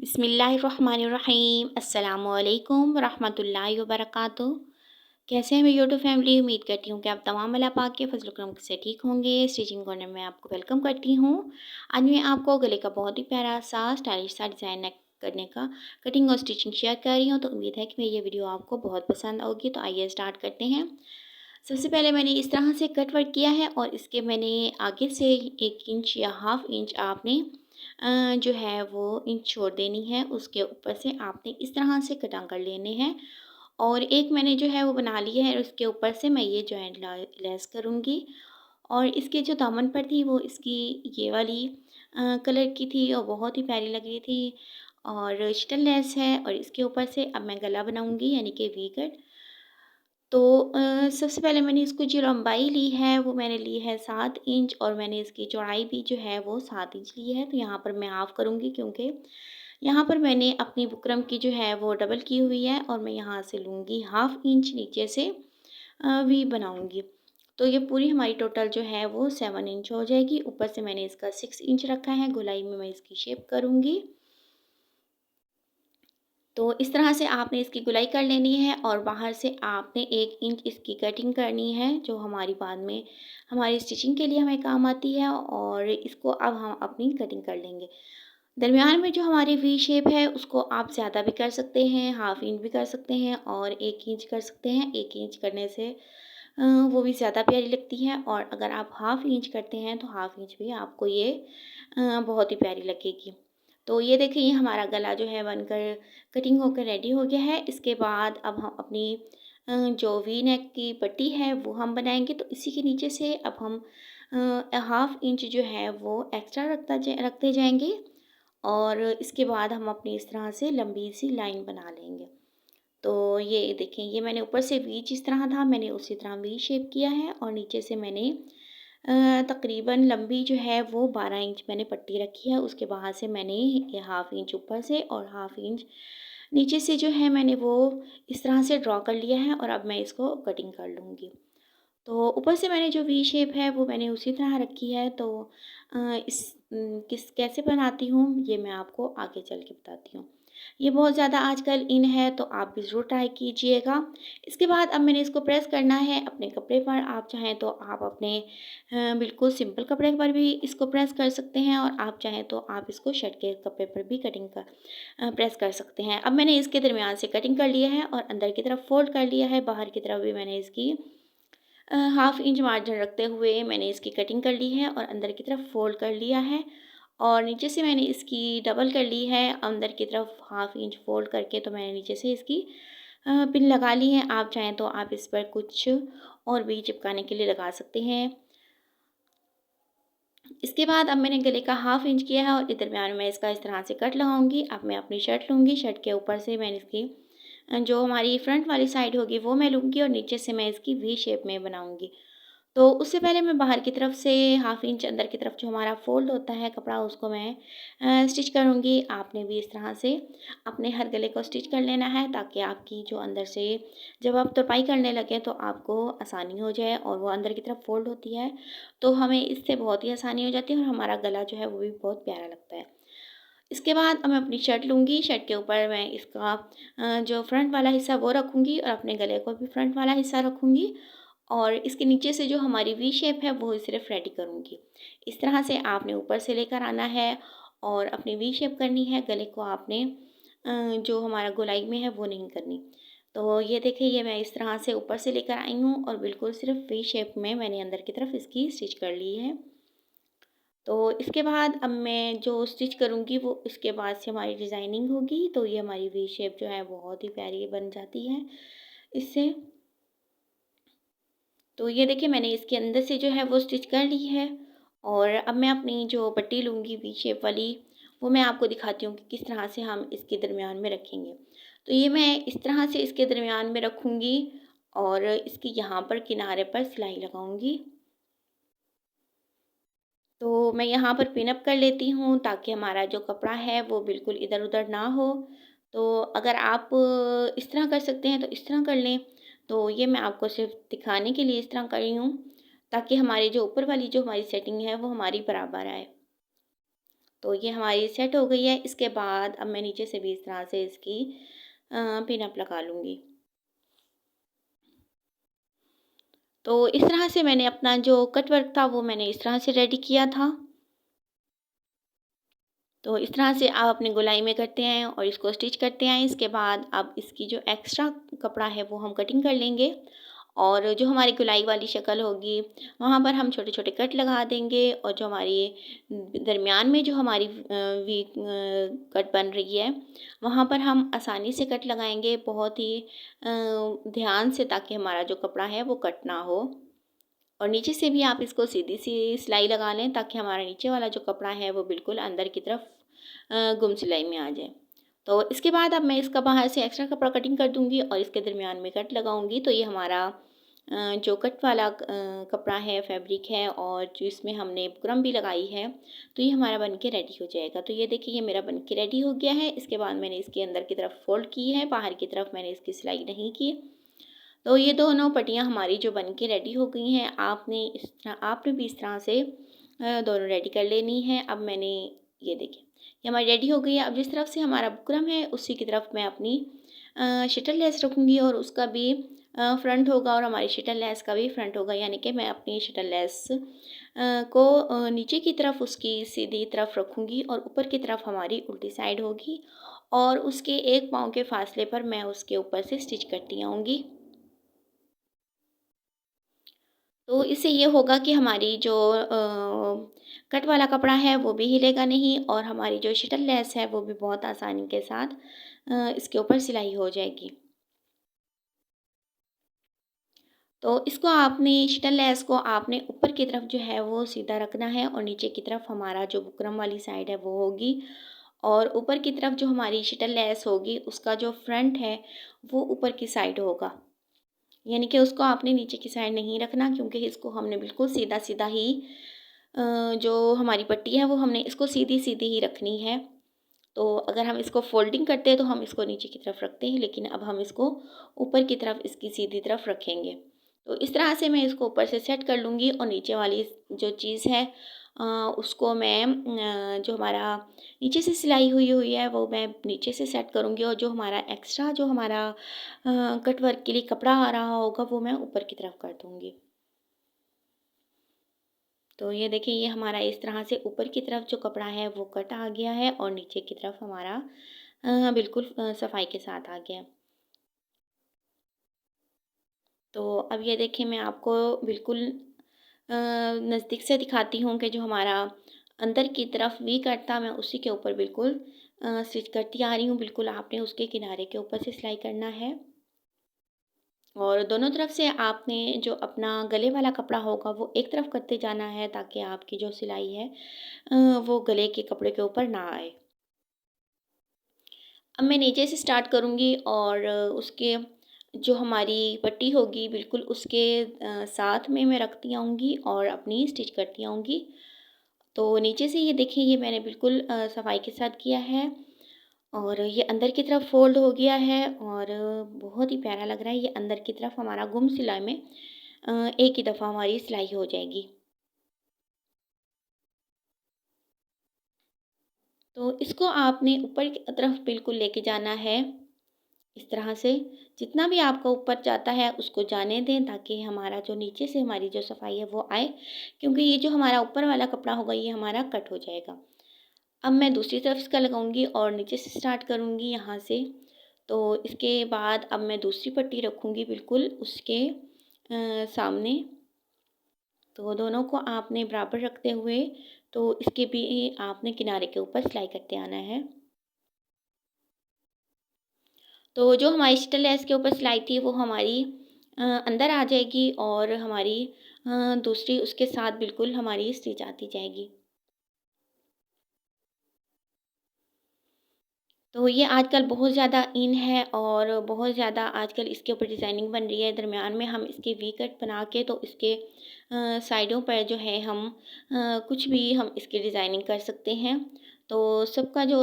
बिस्मिल्लाहिर्रहमानिर्रहीम अस्सलामुअलैकुम वरहमतुल्लाहि वबरकातुहू। कैसे हैं मेरी यूट्यूब फैमिली। उम्मीद करती हूँ कि आप तमाम अल्लाह पाक के फजल करम से ठीक होंगे। स्टिचिंग कॉर्नर में आपको वेलकम करती हूँ। आज मैं आपको गले का बहुत ही प्यारा सा स्टाइलिश सा डिज़ाइन करने का कटिंग और स्टिचिंग शेयर कर रही हूँ। तो उम्मीद है कि मेरी ये वीडियो आपको बहुत पसंद होगी। तो आइए स्टार्ट करते हैं। सबसे पहले मैंने इस तरह से कट वर्क किया है और इसके मैंने आगे से 1 इंच या हाफ इंच आपने जो है वो इंच छोड़ देनी है। उसके ऊपर से आपने इस तरह से कटिंग कर लेने हैं और एक मैंने जो है वो बना लिया है। उसके ऊपर से मैं ये जॉइंट लेस करूँगी और इसके जो दामन पर थी वो इसकी ये वाली कलर की थी और बहुत ही प्यारी लग रही थी और स्टल लेस है। और इसके ऊपर से अब मैं गला बनाऊँगी यानी कि वी कट। तो सबसे पहले मैंने इसको जो लंबाई ली है वो मैंने ली है 7 इंच और मैंने इसकी चौड़ाई भी जो है वो 7 इंच ली है। तो यहाँ पर मैं हाफ़ करूँगी क्योंकि यहाँ पर मैंने अपनी बुकरम की जो है वो डबल की हुई है और मैं यहाँ से लूँगी हाफ़ इंच नीचे से वी बनाऊँगी। तो ये पूरी हमारी टोटल जो है वो 7 इंच हो जाएगी। ऊपर से मैंने इसका 6 इंच रखा है। गोलाई में मैं इसकी शेप करूँगी। तो इस तरह से आपने इसकी गुलाई कर लेनी है और बाहर से आपने 1 इंच इसकी कटिंग करनी है जो हमारी बाद में हमारी स्टिचिंग के लिए हमें काम आती है। और इसको अब हम अपनी कटिंग कर लेंगे। दरमियान में जो हमारी वी शेप है उसको आप ज़्यादा भी कर सकते हैं, हाफ इंच भी कर सकते हैं और 1 इंच कर सकते हैं। 1 इंच करने से वो भी ज़्यादा प्यारी लगती है और अगर आप हाफ इंच करते हैं तो हाफ इंच भी आपको ये बहुत ही प्यारी लगेगी। तो ये देखिए ये हमारा गला जो है बनकर कटिंग होकर रेडी हो गया है। इसके बाद अब हम अपनी जो वी नेक की पट्टी है वो हम बनाएंगे। तो इसी के नीचे से अब हम हाफ इंच जो है वो एक्स्ट्रा रखते जाएंगे और इसके बाद हम अपनी इस तरह से लंबी सी लाइन बना लेंगे। तो ये देखें ये मैंने ऊपर से वी जिस तरह था मैंने उसी तरह वी शेप किया है और नीचे से मैंने तकरीबन लंबी जो है वो 12 इंच मैंने पट्टी रखी है। उसके बाद से मैंने ये हाफ इंच ऊपर से और हाफ इंच नीचे से जो है मैंने वो इस तरह से ड्रॉ कर लिया है और अब मैं इसको कटिंग कर लूँगी। तो ऊपर से मैंने जो वी शेप है वो मैंने उसी तरह रखी है। तो इस किस कैसे बनाती हूँ ये मैं आपको आगे चल के बताती हूँ। ये बहुत ज़्यादा आजकल इन है तो आप भी ज़रूर ट्राई कीजिएगा। इसके बाद अब मैंने इसको प्रेस करना है अपने कपड़े पर। आप चाहें तो आप अपने बिल्कुल सिंपल कपड़े पर भी इसको प्रेस कर सकते हैं और आप चाहें तो आप इसको शर्ट के कपड़े पर भी कटिंग कर प्रेस कर सकते हैं। अब मैंने इसके दरमियान से कटिंग कर लिया है और अंदर की तरफ फोल्ड कर लिया है। बाहर की तरफ भी मैंने इसकी हाफ इंच मार्जिन रखते हुए मैंने इसकी कटिंग कर ली है और अंदर की तरफ फोल्ड कर लिया है और नीचे से मैंने इसकी डबल कर ली है अंदर की तरफ हाफ इंच फोल्ड करके। तो मैंने नीचे से इसकी पिन लगा ली है। आप चाहें तो आप इस पर कुछ और भी चिपकाने के लिए लगा सकते हैं। इसके बाद अब मैंने गले का हाफ इंच किया है और इस दरमियान में इसका इस तरह से कट लगाऊंगी। अब मैं अपनी शर्ट लूँगी। शर्ट के ऊपर से मैंने इसकी जो हमारी फ्रंट वाली साइड होगी वो मैं लूँगी और नीचे से मैं इसकी वी शेप में बनाऊँगी। तो उससे पहले मैं बाहर की तरफ से हाफ इंच अंदर की तरफ जो हमारा फ़ोल्ड होता है कपड़ा उसको मैं स्टिच करूँगी। आपने भी इस तरह से अपने हर गले को स्टिच कर लेना है ताकि आपकी जो अंदर से जब आप तुरपाई करने लगें तो आपको आसानी हो जाए। और वो अंदर की तरफ फ़ोल्ड होती है तो हमें इससे बहुत ही आसानी हो जाती है और हमारा गला जो है वो भी बहुत प्यारा लगता है। इसके बाद अब मैं अपनी शर्ट लूँगी। शर्ट के ऊपर मैं इसका जो फ्रंट वाला हिस्सा वो रखूँगी और अपने गले को भी फ्रंट वाला हिस्सा रखूँगी और इसके नीचे से जो हमारी वी शेप है वो सिर्फ रेडी करूँगी। इस तरह से आपने ऊपर से लेकर आना है और अपनी वी शेप करनी है। गले को आपने जो हमारा गोलाई में है वो नहीं करनी। तो ये देखिए ये मैं इस तरह से ऊपर से लेकर आई हूँ और बिल्कुल सिर्फ वी शेप में मैंने अंदर की तरफ इसकी स्टिच कर ली है। तो इसके बाद अब मैं जो स्टिच करूँगी वो इसके बाद से हमारी डिज़ाइनिंग होगी। तो ये हमारी वी शेप जो है बहुत ही प्यारी बन जाती है इससे। तो ये देखिए मैंने इसके अंदर से जो है वो स्टिच कर ली है और अब मैं अपनी जो पट्टी लूँगी वी शेप वाली वो मैं आपको दिखाती हूँ कि किस तरह से हम इसके दरमियान में रखेंगे। तो ये मैं इस तरह से इसके दरमियान में रखूँगी और इसकी यहाँ पर किनारे पर सिलाई लगाऊँगी। तो मैं यहाँ पर पिन अप कर लेती हूँ ताकि हमारा जो कपड़ा है वो बिल्कुल इधर-उधर ना हो। तो अगर आप इस तरह कर सकते हैं तो इस तरह कर लें। तो ये मैं आपको सिर्फ दिखाने के लिए इस तरह कर रही हूँ ताकि हमारी जो ऊपर वाली जो हमारी सेटिंग है वो हमारी बराबर आए। तो ये हमारी सेट हो गई है। इसके बाद अब मैं नीचे से भी इस तरह से इसकी पिन अप लगा लूँगी। तो इस तरह से मैंने अपना जो कट वर्क था वो मैंने इस तरह से रेडी किया था। तो इस तरह से आप अपनी गोलाई में करते आएँ और इसको स्टिच करते आएँ। इसके बाद अब इसकी जो एक्स्ट्रा कपड़ा है वो हम कटिंग कर लेंगे और जो हमारी गोलाई वाली शक्ल होगी वहाँ पर हम छोटे-छोटे कट लगा देंगे और जो हमारी दरमियान में जो हमारी कट बन रही है वहाँ पर हम आसानी से कट लगाएँगे बहुत ही ध्यान से, ताकि हमारा जो कपड़ा है वो कट ना हो। और नीचे से भी आप इसको सीधी-सी सिलाई लगा लें, ताकि हमारा नीचे वाला जो कपड़ा है वो बिल्कुल अंदर की तरफ गुम सिलाई में आ जाए। तो इसके बाद अब मैं इसका बाहर से एक्स्ट्रा कपड़ा कटिंग कर दूँगी और इसके दरमियान में कट लगाऊँगी। तो ये हमारा जो कट वाला कपड़ा है, फैब्रिक है और जो इसमें हमने बुकरम भी लगाई है, तो ये हमारा बन के रेडी हो जाएगा। तो ये देखिए, ये मेरा बन के रेडी हो गया है। इसके बाद मैंने इसके अंदर की तरफ फ़ोल्ड की है, बाहर की तरफ मैंने इसकी सिलाई नहीं की। तो ये दोनों पट्टियाँ हमारी जो बन के रेडी हो गई हैं, आपने भी इस तरह से दोनों रेडी कर लेनी है। अब मैंने ये देखिए, ये हमारी रेडी हो गई है। अब जिस तरफ से हमारा बुकरम है उसी की तरफ मैं अपनी शटल लेस रखूँगी और उसका भी फ्रंट होगा और हमारी शटल लेस का भी फ्रंट होगा। यानी कि मैं अपनी शटल लेस को नीचे की तरफ उसकी सीधी तरफ रखूँगी और ऊपर की तरफ हमारी उल्टी साइड होगी और उसके एक पाँव के फासले पर मैं उसके ऊपर से स्टिच करती आऊँगी। तो इससे ये होगा कि हमारी जो कट वाला कपड़ा है वो भी हिलेगा नहीं और हमारी जो शटल लेस है वो भी बहुत आसानी के साथ इसके ऊपर सिलाई हो जाएगी। तो इसको आपने शटल लेस को आपने ऊपर की तरफ जो है वो सीधा रखना है और नीचे की तरफ हमारा जो बुकरम वाली साइड है वो होगी और ऊपर की तरफ जो हमारी शटल लेस होगी उसका जो फ्रंट है वो ऊपर की साइड होगा। यानी कि उसको आपने नीचे की साइड नहीं रखना, क्योंकि इसको हमने बिल्कुल सीधा-सीधा ही जो हमारी पट्टी है वो हमने इसको सीधी-सीधी ही रखनी है। तो अगर हम इसको फ़ोल्डिंग करते हैं तो हम इसको नीचे की तरफ रखते हैं, लेकिन अब हम इसको ऊपर की तरफ इसकी सीधी तरफ रखेंगे। तो इस तरह से मैं इसको ऊपर से सेट कर लूँगी और नीचे वाली जो चीज़ है अ, उसको मैं जो हमारा नीचे से सिलाई हुई हुई है वो मैं नीचे से सेट करूँगी और जो हमारा एक्स्ट्रा जो हमारा कट वर्क के लिए कपड़ा आ रहा होगा वो मैं ऊपर की तरफ कर दूँगी। तो ये देखिए, ये हमारा इस तरह से ऊपर की तरफ जो कपड़ा है वो कट आ गया है और नीचे की तरफ हमारा बिल्कुल सफाई के साथ आ गया। तो अब ये देखिए, मैं आपको बिल्कुल नज़दीक से दिखाती हूँ कि जो हमारा अंदर की तरफ वी कट था मैं उसी के ऊपर बिल्कुल स्टिच करती आ रही हूँ। बिल्कुल आपने उसके किनारे के ऊपर से सिलाई करना है और दोनों तरफ से आपने जो अपना गले वाला कपड़ा होगा वो एक तरफ करते जाना है, ताकि आपकी जो सिलाई है वो गले के कपड़े के ऊपर ना आए। अब मैं नीचे से स्टार्ट करूँगी और उसके जो हमारी पट्टी होगी बिल्कुल उसके साथ में मैं रखती आऊँगी और अपनी स्टिच करती आऊँगी। तो नीचे से ये देखिए, ये मैंने बिल्कुल सफाई के साथ किया है और ये अंदर की तरफ फ़ोल्ड हो गया है और बहुत ही प्यारा लग रहा है। ये अंदर की तरफ हमारा गुम सिलाई में एक ही दफ़ा हमारी सिलाई हो जाएगी। तो इसको आपने ऊपर की तरफ बिल्कुल लेके जाना है, इस तरह से। जितना भी आपका ऊपर जाता है उसको जाने दें, ताकि हमारा जो नीचे से हमारी जो सफाई है वो आए, क्योंकि ये जो हमारा ऊपर वाला कपड़ा होगा ये हमारा कट हो जाएगा। अब मैं दूसरी तरफ इसका लगाऊंगी और नीचे से स्टार्ट करूंगी यहाँ से। तो इसके बाद अब मैं दूसरी पट्टी रखूंगी बिल्कुल उसके सामने। तो दोनों को आपने बराबर रखते हुए तो इसके भी आपने किनारे के ऊपर सिलाई करते आना है। तो जो हमारी स्टिल लेस के ऊपर सिलाई थी वो हमारी अंदर आ जाएगी और हमारी दूसरी उसके साथ बिल्कुल हमारी स्टिच आती जाएगी। तो ये आजकल बहुत ज़्यादा इन है और बहुत ज़्यादा आजकल इसके ऊपर डिज़ाइनिंग बन रही है। दरमियान में हम इसके वी कट बना के तो इसके साइडों पर जो है हम कुछ भी हम इसकी डिज़ाइनिंग कर सकते हैं। तो सबका जो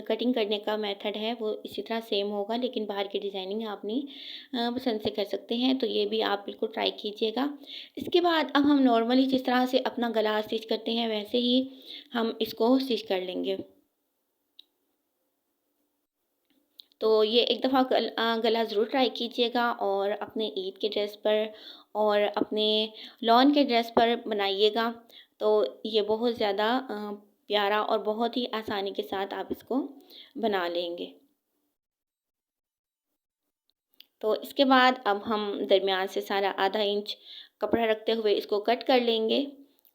कटिंग करने का मेथड है वो इसी तरह सेम होगा, लेकिन बाहर की डिज़ाइनिंग आप अपनी पसंद से कर सकते हैं, तो ये भी आप बिल्कुल ट्राई कीजिएगा। इसके बाद अब हम नॉर्मली जिस तरह से अपना गला स्टिच करते हैं वैसे ही हम इसको स्टिच कर लेंगे। तो ये एक दफ़ा गला ज़रूर ट्राई कीजिएगा और अपने ईद के ड्रेस पर और अपने लॉन के ड्रेस पर बनाइएगा। तो ये बहुत ज़्यादा प्यारा और बहुत ही आसानी के साथ आप इसको बना लेंगे। तो इसके बाद अब हम दरमियान से सारा आधा इंच कपड़ा रखते हुए इसको कट कर लेंगे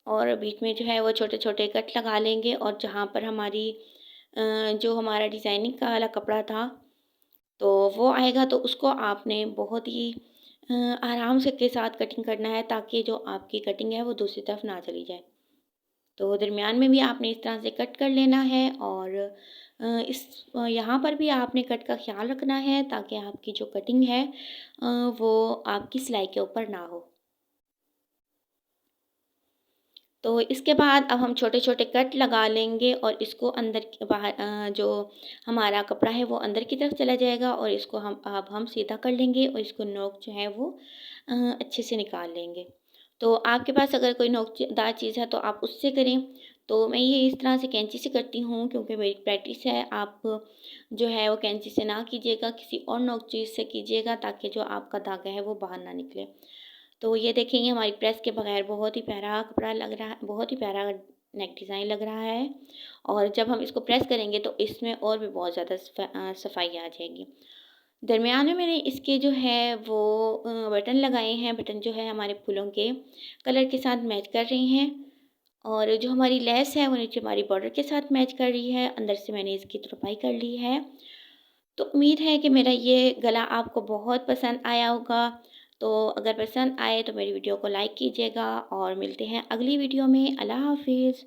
और बीच में जो है वो छोटे-छोटे कट लगा लेंगे, और जहाँ पर हमारी जो हमारा डिज़ाइनिंग का वाला कपड़ा था तो वो आएगा, तो उसको आपने बहुत ही आराम से के साथ कटिंग करना है, ताकि जो आपकी कटिंग है वो दूसरी तरफ ना चली जाए। तो दरमियान में भी आपने इस तरह से कट कर लेना है, और यहाँ पर भी आपने कट का ख़्याल रखना है ताकि आपकी जो कटिंग है वो आपकी सिलाई के ऊपर ना हो। तो इसके बाद अब हम छोटे-छोटे कट लगा लेंगे और इसको अंदर बाहर जो हमारा कपड़ा है वो अंदर की तरफ चला जाएगा, और इसको हम सीधा कर लेंगे और इसको नोक जो है वो अच्छे से निकाल लेंगे। तो आपके पास अगर कोई नोकदार चीज़ है तो आप उससे करें। तो मैं ये इस तरह से कैंची से करती हूँ क्योंकि मेरी प्रैक्टिस है। आप जो है वो कैंची से ना कीजिएगा, किसी और नोक चीज़ से कीजिएगा, ताकि जो आपका धागा है वो बाहर ना निकले। तो ये देखेंगे हमारी प्रेस के बगैर बहुत ही प्यारा कपड़ा लग रहा है, बहुत ही प्यारा नेक डिज़ाइन लग रहा है, और जब हम इसको प्रेस करेंगे तो इसमें और भी बहुत ज़्यादा सफाई आ जाएगी। दरमियान में मैंने इसके जो है वो बटन लगाए हैं। बटन जो है हमारे फूलों के कलर के साथ मैच कर रही हैं, और जो हमारी लेस है वो नीचे हमारी बॉर्डर के साथ मैच कर रही है। अंदर से मैंने इसकी तुरपाई कर ली है। तो उम्मीद है कि मेरा ये गला आपको बहुत पसंद आया होगा। तो अगर पसंद आए तो मेरी वीडियो को लाइक कीजिएगा, और मिलते हैं अगली वीडियो में। अल्लाह हाफ़िज़।